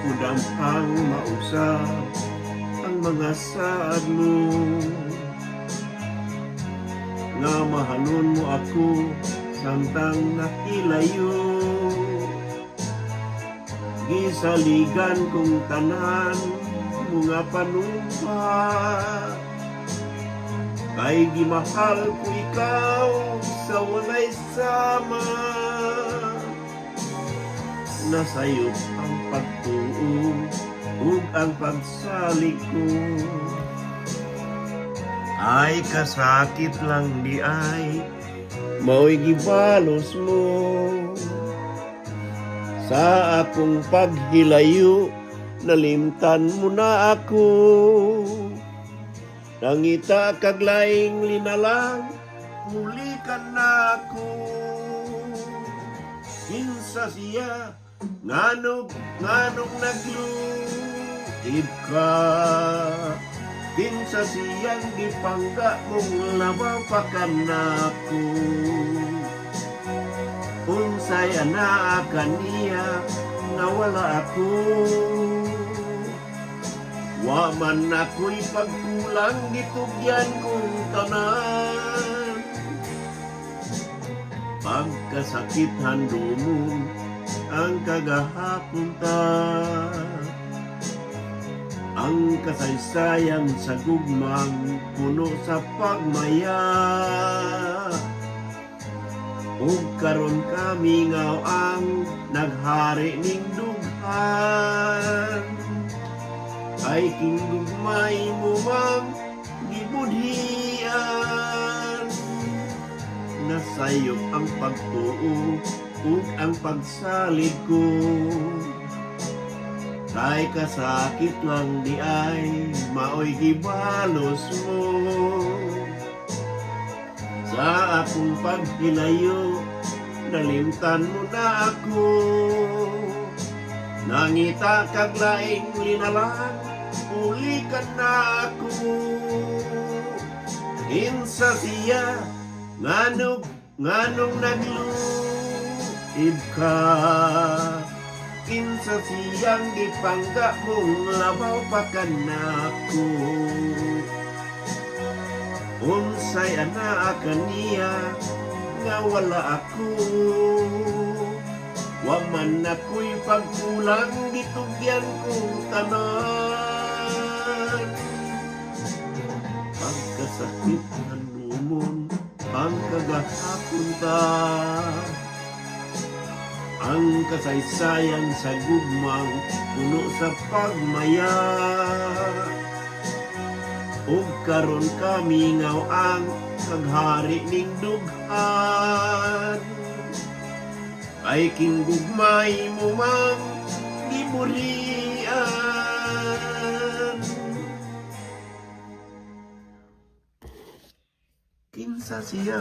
Kudampang mausap ang mga saad mo, nga mahalon mo ako samtang nakilayo. Gisaligan kong tanan mga panumpa, kay gimahal ko ikaw sa walay sama. Nasayop ang pagtuo ug ang pagsalig ko, ay kasakit lang di ay mao'y gibalos mo. Sa akong paghilayo nalimtan mo na ako, nangita kag laing linalang muli ka na ako. Kinsa siya nganong nagluib ka, kinsa siyang gipangga mong labaw pa kanako. Unsay ana kaniya nga wala ako, wa man ako'y pagkulang gitugyan kong tanan. Pagkasakit handumon ang kagahapon ta, ang kasaysayan sa gugmang puno sa pagmaya. Ug karon kami ngaw ang naghari ning dughan, ay kinggugmay mo mang gibudhian. Nasayop ang pagtuo ug ang pagsalig ko, kay kasakit lang di ay mao'y gibalos mo. Sa akong paghilayo nalimtan mo na ako, nangita kag laing linalang uli ka na ako. Kinsa siya nganong nagluib ka, kinsa siyang gipangga mong labaw pa kanako. Unsay ana kaniya nga wala ako, wa man ako'y pagkulang gitugyan kong tanan. Pagkasakit handumon ang kagahapon ta, ang kasaysayan sa gugmang puno sa pagmaya. Ug karon kami ngaw ang kaghari ning dughan, ay kinggugmay mo mang giburian. Kinsa siya